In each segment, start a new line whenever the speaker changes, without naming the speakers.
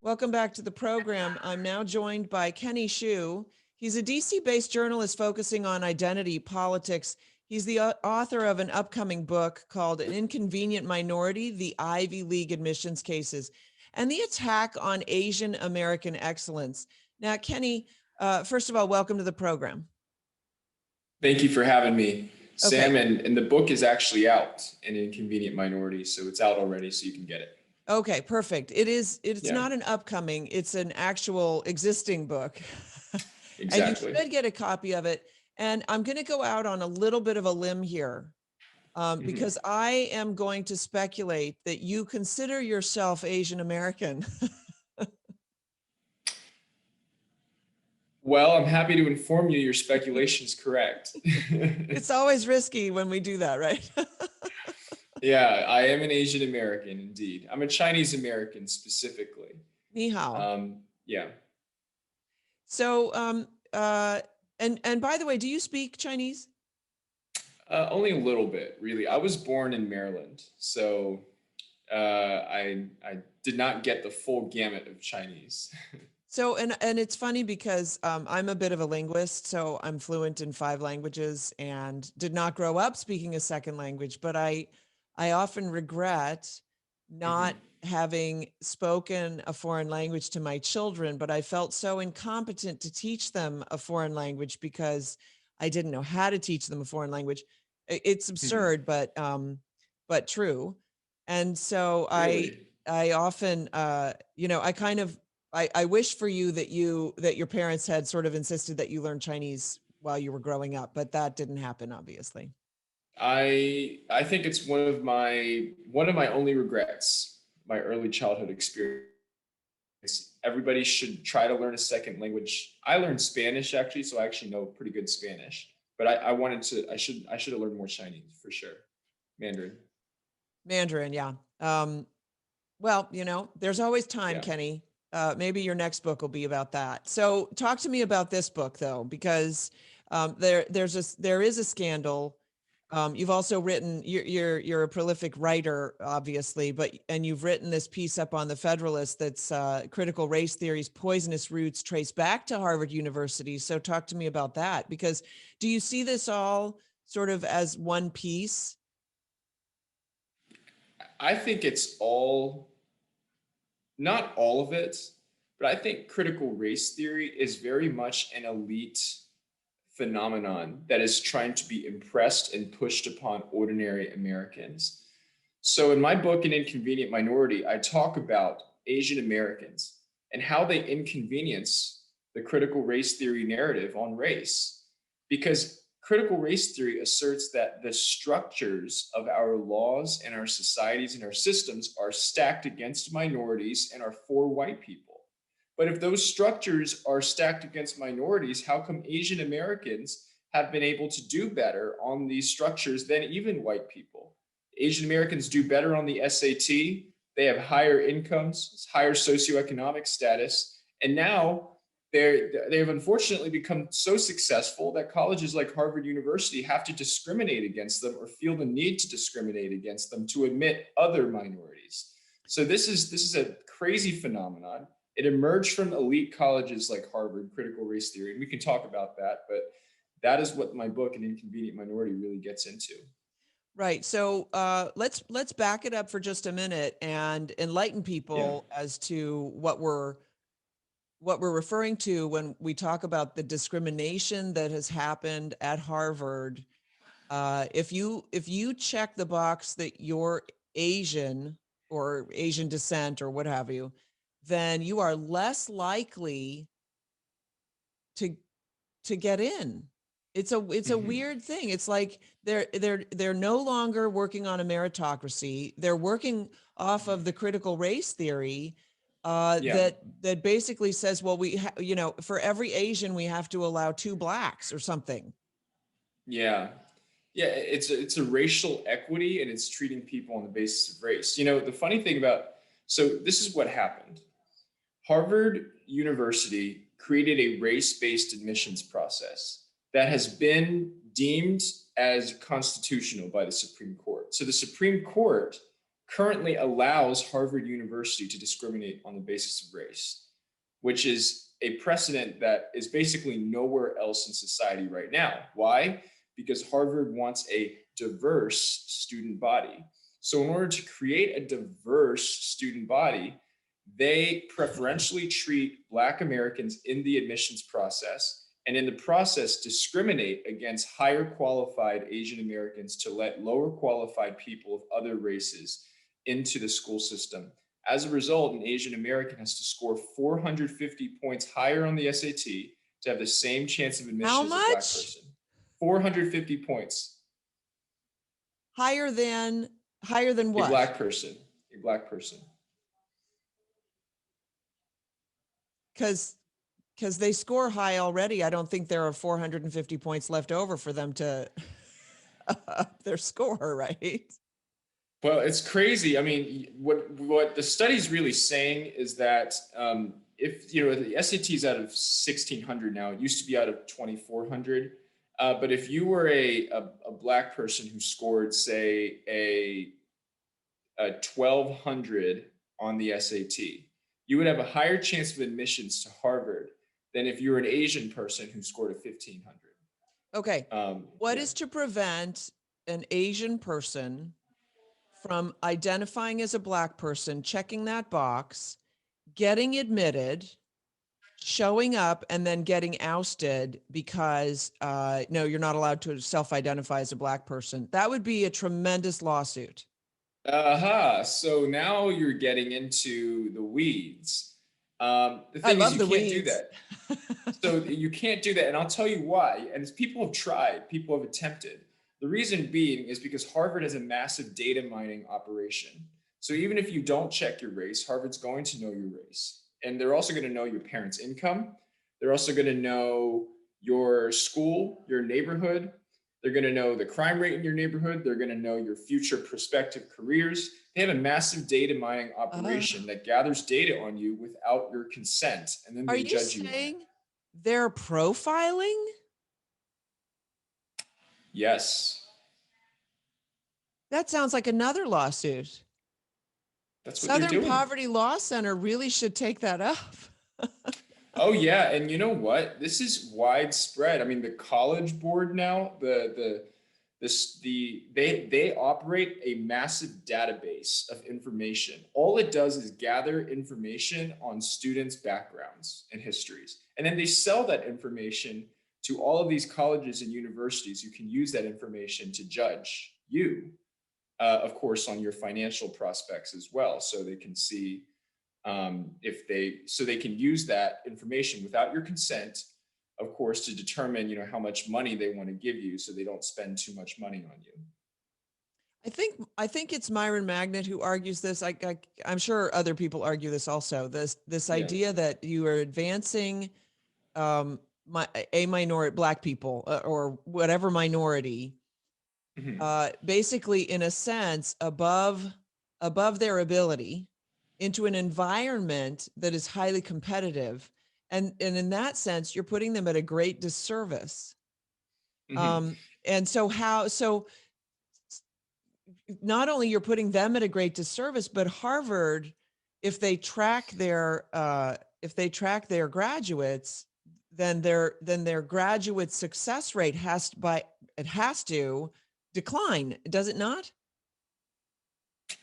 Welcome back to the program. I'm now joined by Kenny Xu. He's a DC-based journalist focusing on identity politics. He's the author of an upcoming book called An Inconvenient Minority, the Ivy League Admissions Cases, and the Attack on Asian American Excellence. Now, Kenny, first of all, welcome to the program.
Thank you for having me, Sam.
Okay.
And the book is actually out, An Inconvenient Minority. So it's out already, so you can get it.
Okay, perfect. It's
Yeah,
not an upcoming, it's an actual existing book. And you
exactly.
should get a copy of it. And I'm going to go out on a little bit of a limb here
Mhm.
because I am going to speculate that you consider yourself Asian American.
Well, I'm happy to inform you your speculation is correct.
It's always risky when we do that, right?
Yeah, I am an Asian American indeed. I'm a Chinese American specifically.
Ni hao.
Yeah,
So, and by the way, do you speak Chinese?
only a little bit, really. I was born in Maryland, so I did not get the full gamut of Chinese.
So, and it's funny because I'm a bit of a linguist, so I'm fluent in 5 languages and did not grow up speaking a second language, but I often regret not
Mhm.
having spoken a foreign language to my children, but I felt so incompetent to teach them a foreign language because I didn't know how to teach them a foreign language. It's
Mhm.
absurd, but true. And so
Really?
I often I kind of I wish for you that your parents had sort of insisted that you learn Chinese while you were growing up, but that didn't happen, obviously.
I think it's one of my only regrets, my early childhood experience. Everybody should try to learn a second language. I learned Spanish actually, so I actually know pretty good Spanish. But I wanted to I should have learned more Chinese for sure. Mandarin.
Mandarin, yeah. Well, there's always time,
Yeah.
Kenny. Maybe your next book will be about that. So, talk to me about this book, though, because there is a scandal. You've also written. You're a prolific writer, obviously, and you've written this piece up on the Federalist that's critical race theory's poisonous roots trace back to Harvard University. So, talk to me about that, because do you see this all sort of as one piece?
I think it's all not all of it, but I think critical race theory is very much an elite phenomenon that is trying to be impressed and pushed upon ordinary Americans. So, in my book, An Inconvenient Minority, I talk about Asian Americans and how they inconvenience the critical race theory narrative on race. Because critical race theory asserts that the structures of our laws and our societies and our systems are stacked against minorities and are for white people. But if those structures are stacked against minorities, how come Asian Americans have been able to do better on these structures than even white people? Asian Americans do better on the SAT. They have higher incomes, higher socioeconomic status, and now they've unfortunately become so successful that colleges like Harvard University have to discriminate against them or feel the need to discriminate against them to admit other minorities. So this is a crazy phenomenon. It emerged from elite colleges like Harvard, critical race theory, and we can talk about that, but that is what my book, An Inconvenient Minority, really gets into.
Right. So let's back it up for just a minute and enlighten
Yeah.
people as to what we're referring to when we talk about the discrimination that has happened at Harvard. If you check the box that you're Asian or Asian descent or what have you, then you are less likely to get in. It's a
Mhm.
weird thing. It's like they're no longer working on a meritocracy. They're working off of
Mhm.
the critical race theory
Yeah.
that basically says, well, for every Asian we have to allow 2 blacks or something.
Yeah. Yeah, it's a racial equity and it's treating people on the basis of race. The funny thing about so this is what happened. Harvard University created a race-based admissions process that has been deemed as constitutional by the Supreme Court. So the Supreme Court currently allows Harvard University to discriminate on the basis of race, which is a precedent that is basically nowhere else in society right now. Why? Because Harvard wants a diverse student body. So, in order to create a diverse student body, they preferentially treat Black Americans in the admissions process, and in the process discriminate against higher qualified Asian Americans to let lower qualified people of other races into the school system. As a result, an Asian American has to score 450 points higher on the SAT to have the same chance of
How
admission as a Black
much?
person. 450 points.
Higher than
A
what?
Black person. A Black person.
Because they score high already. I don't think there are 450 points left over for them to up their score, right?
Well, it's crazy. I mean, what the study's really saying is that if the SAT is out of 1,600 now, it used to be out of 2,400. But if you were a Black person who scored, say, a 1,200 on the SAT, you would have a higher chance of admissions to Harvard than if you were an Asian person who scored a 1,500.
Okay. What
Yeah.
is to prevent an Asian person from identifying as a Black person, checking that box, getting admitted, showing up, and then getting ousted because no, you're not allowed to self-identify as a Black person? That would be a tremendous lawsuit.
Aha. So now you're getting into the weeds. The
I
thing is,
love
you
the
can't do
weeds.
that. So you can't do that. And I'll tell you why. And as people have tried, people have attempted. The reason being is because Harvard has a massive data mining operation. So even if you don't check your race, Harvard's going to know your race. And they're also going to know your parents' income. They're also going to know your school, your neighborhood. They're going to know the crime rate in your neighborhood. They're going to know your future prospective careers. They have a massive data mining operation that gathers data on you without your consent, and then
Are
they
you
judge you on it.
saying they're profiling?
Yes,
That sounds like another lawsuit.
that's what they're
Southern
doing.
Poverty Law Center really should take that up.
Oh yeah, and you know what? This is widespread. I mean, the College Board now, they operate a massive database of information. All it does is gather information on students' backgrounds and histories, and then they sell that information to all of these colleges and universities who can use that information to judge you, of course, on your financial prospects as well, so they can see if they so they can use that information without your consent, of course, to determine how much money they want to give you, so they don't spend too much money on you.
I think it's Myron Magnet who argues this. I'm sure other people argue this also. This
Yeah.
idea that you are advancing um, a minority, Black people, or whatever minority,
Mhm.
basically in a sense above their ability into an environment that is highly competitive, and in that sense you're putting them at a great disservice.
Mhm.
And so not only you're putting them at a great disservice, but Harvard, if they track their graduates, then their graduate success rate has to decline, does it not?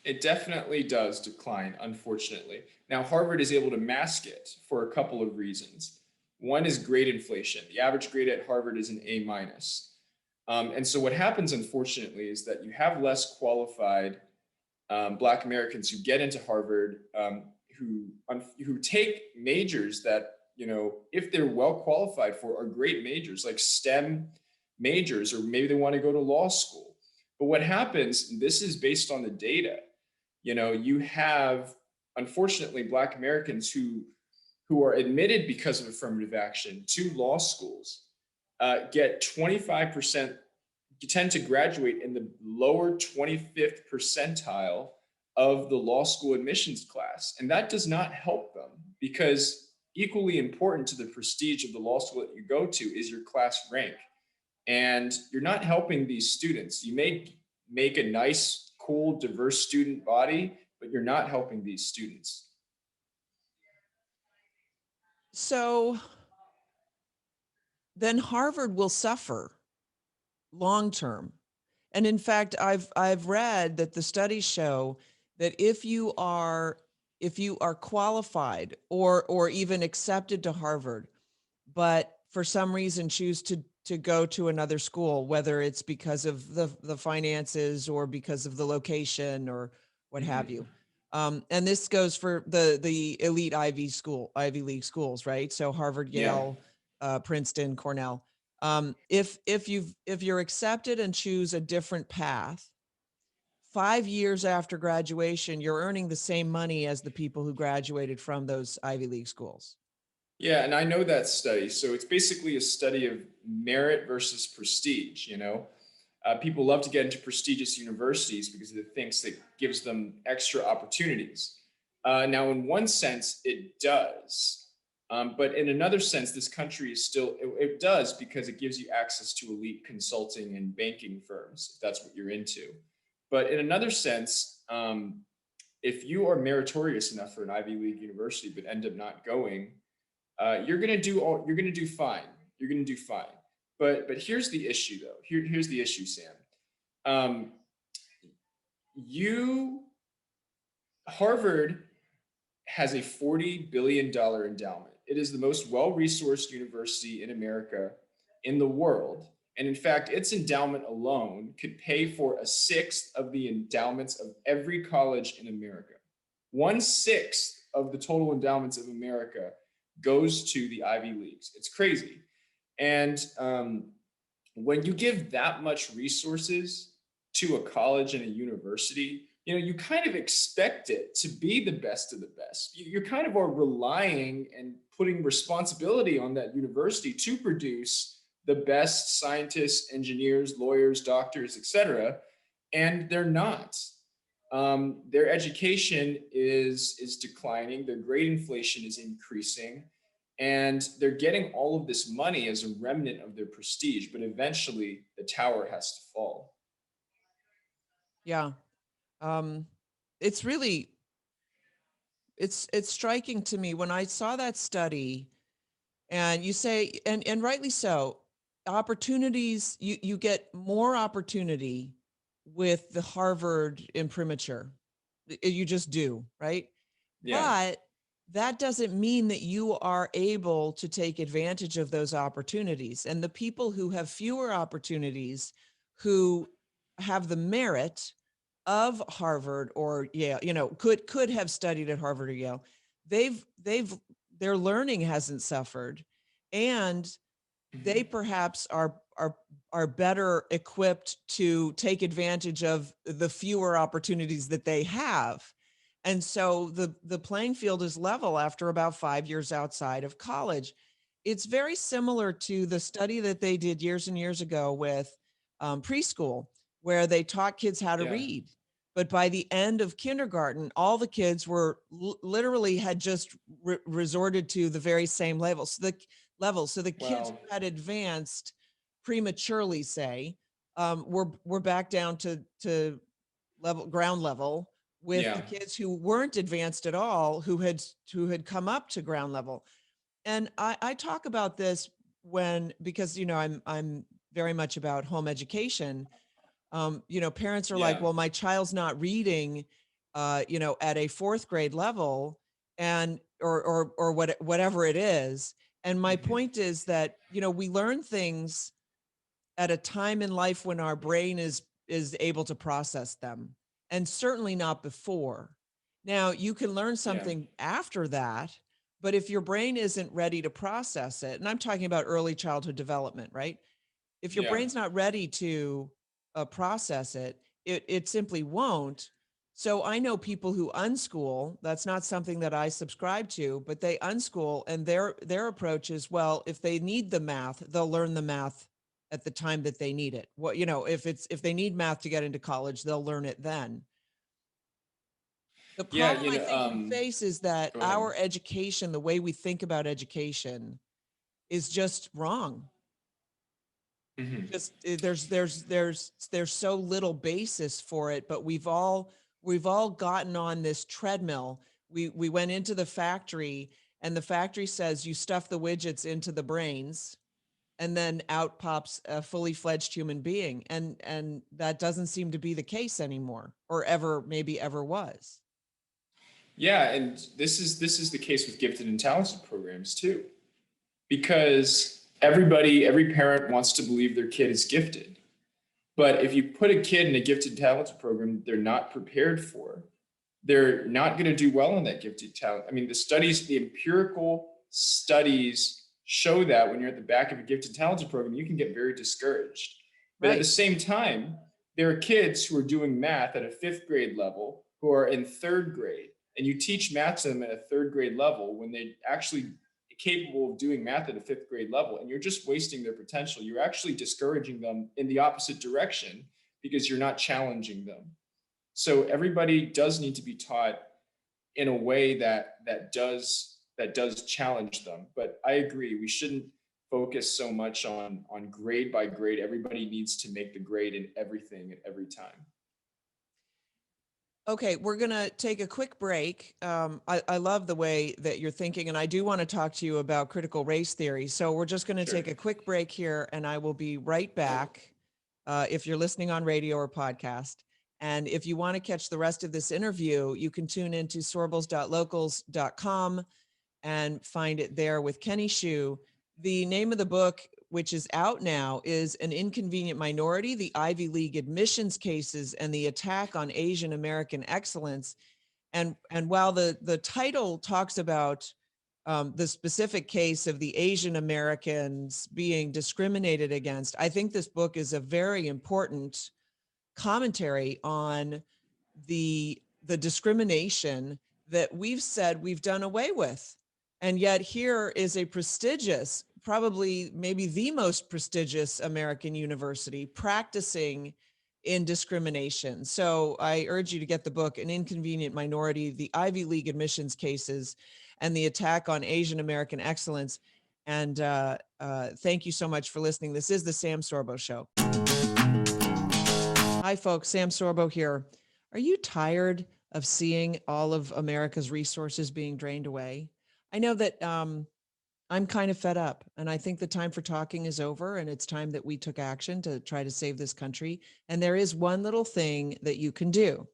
It definitely does decline, unfortunately. Now, Harvard is able to mask it for a couple of reasons. One is grade inflation. The average grade at Harvard is an A minus. And so what happens, unfortunately, is that you have less qualified Black Americans who get into Harvard, who take majors that, if they're well qualified for, are great majors like STEM majors, or maybe they want to go to law school. But what happens, and this is based on the data, you have, unfortunately, Black Americans who are admitted because of affirmative action to law schools, get 25%, tend to graduate in the lower 25th percentile of the law school admissions class. And that does not help them, because equally important to the prestige of the law school that you go to is your class rank. And you're not helping these students. You may make a nice cool, diverse student body, but you're not helping these students.
So then Harvard will suffer long term. And in fact, I've read that the studies show that if you are qualified or even accepted to Harvard, but for some reason choose to go to another school, whether it's because of the finances or because of the location or what have
Mhm.
you. And this goes for the elite Ivy League schools, right? So Harvard,
Yeah.
Yale, Princeton, Cornell. If you're accepted and choose a different path, 5 years after graduation, you're earning the same money as the people who graduated from those Ivy League schools.
Yeah, and I know that study. So it's basically a study of merit versus prestige. People love to get into prestigious universities because it thinks it gives them extra opportunities. Now, in one sense, it does. But in another sense, this country is still, it does because it gives you access to elite consulting and banking firms, if that's what you're into. But in another sense, if you are meritorious enough for an Ivy League university but end up not going, you're gonna do fine. You're gonna do fine. But here's the issue though. Here's the issue, Sam. Um, you Harvard has a $40 billion endowment. It is the most well-resourced university in America, in the world. And in fact, its endowment alone could pay for a sixth of the endowments of every college in America. One sixth of the total endowments of America goes to the Ivy Leagues. It's crazy. And when you give that much resources to a college and a university, you kind of expect it to be the best of the best. You kind of are relying and putting responsibility on that university to produce the best scientists, engineers, lawyers, doctors, etc. And they're not. Their education is declining. Their grade inflation is increasing, and they're getting all of this money as a remnant of their prestige. But eventually, the tower has to fall.
Yeah. Um, it's really it's striking to me when I saw that study, and you say, and rightly so, opportunities, you get more opportunity with the Harvard imprimatur. You just do, right?
Yeah.
But that doesn't mean that you are able to take advantage of those opportunities. And the people who have fewer opportunities, who have the merit of Harvard or Yale, could have studied at Harvard or Yale, they've their learning hasn't suffered, and they
Mhm.
perhaps are better equipped to take advantage of the fewer opportunities that they have. And so the playing field is level after about 5 years outside of college. It's very similar to the study that they did years and years ago with preschool, where they taught kids how to
Yeah.
read. But by the end of kindergarten, all the kids were literally had just resorted to the very same level. So the kids
Well,
who had advanced prematurely, say, were back down to ground level, with the
yeah.
kids who weren't advanced at all, who had come up to ground level. And I talk about this because I'm very much about home education. Parents are like,
Yeah.
well, my child's not reading, at a fourth grade level, and or whatever it is. And my
Mhm.
point is that, we learn things at a time in life when our brain is able to process them, and certainly not before. Now, you can learn
Yeah.
something after that, but if your brain isn't ready to process it, and I'm talking about early childhood development, right? If your
Yeah.
brain's not ready to process it, it simply won't. So I know people who unschool. That's not something that I subscribe to, but they unschool, and their approach is, well, if they need the math, they'll learn the math at the time that they need it. What if they need math to get into college, they'll learn it then. The
Yeah.
problem I think we face is that
Go ahead.
our education, the way we think about education, is just wrong.
Mhm.
Just there's so little basis for it, but we've all gotten on this treadmill. We went into the factory, and the factory says you stuff the widgets into the brains, and then out pops a fully fledged human being, and that doesn't seem to be the case anymore, or ever, maybe ever was.
Yeah, and this is the case with gifted and talented programs too, because every parent wants to believe their kid is gifted. But if you put a kid in a gifted talented program they're not prepared for, they're not going to do well in that gifted talent. I mean, the empirical studies show that when you're at the back of a gifted talented program, you can get very discouraged. But at the
Right.
same time, there are kids who are doing math at a fifth grade level who are in third grade, and you teach math to them at a third grade level when they actually capable of doing math at a fifth grade level, and you're just wasting their potential. You're actually discouraging them in the opposite direction because you're not challenging them. So everybody does need to be taught in a way that does challenge them. But I agree, we shouldn't focus so much on grade by grade. Everybody needs to make the grade in everything at every time.
Okay, we're going to take a quick break. I love the way that you're thinking, and I do want to talk to you about critical race theory. So we're just going to
Sure.
take a quick break here, and I will be right back if you're listening on radio or podcast. And if you want to catch the rest of this interview, you can tune into sorbos.locals.com and find it there with Kenny Xu. The name of the book, which is out now, is An Inconvenient Minority, the Ivy League Admissions Cases and the Attack on Asian American Excellence. And while the title talks about the specific case of the Asian Americans being discriminated against, I think this book is a very important commentary on the discrimination that we've said we've done away with. And yet here is a prestigious, probably maybe the most prestigious American university practicing in discrimination. So I urge you to get the book, An Inconvenient Minority, the Ivy League Admissions Cases and the Attack on Asian American Excellence. And thank you so much for listening. This is the Sam Sorbo Show. Hi, folks. Sam Sorbo here. Are you tired of seeing all of America's resources being drained away? I know that I'm kind of fed up, and I think the time for talking is over, and it's time that we took action to try to save this country. And there is one little thing that you can do.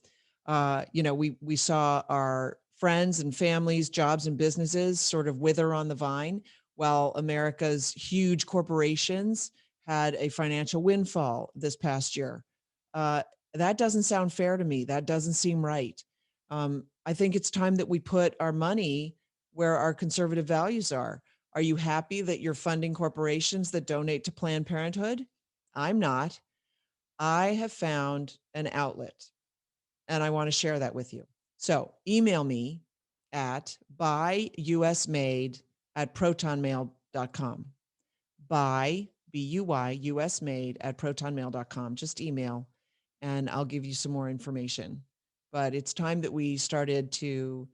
We saw our friends and families, jobs and businesses sort of wither on the vine, while America's huge corporations had a financial windfall this past year. Uh, that doesn't sound fair to me. That doesn't seem right. I think it's time that we put our money where our conservative values are. Are you happy that you're funding corporations that donate to Planned Parenthood? I'm not. I have found an outlet, and I want to share that with you. So email me at buyusmade at protonmail.com. Buy, B-U-Y, usmade at protonmail.com. Just email, and I'll give you some more information. But it's time that we started to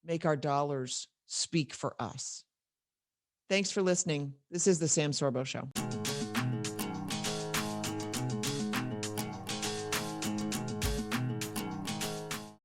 make our dollars speak for us. Thanks for listening. This is the Sam Sorbo Show.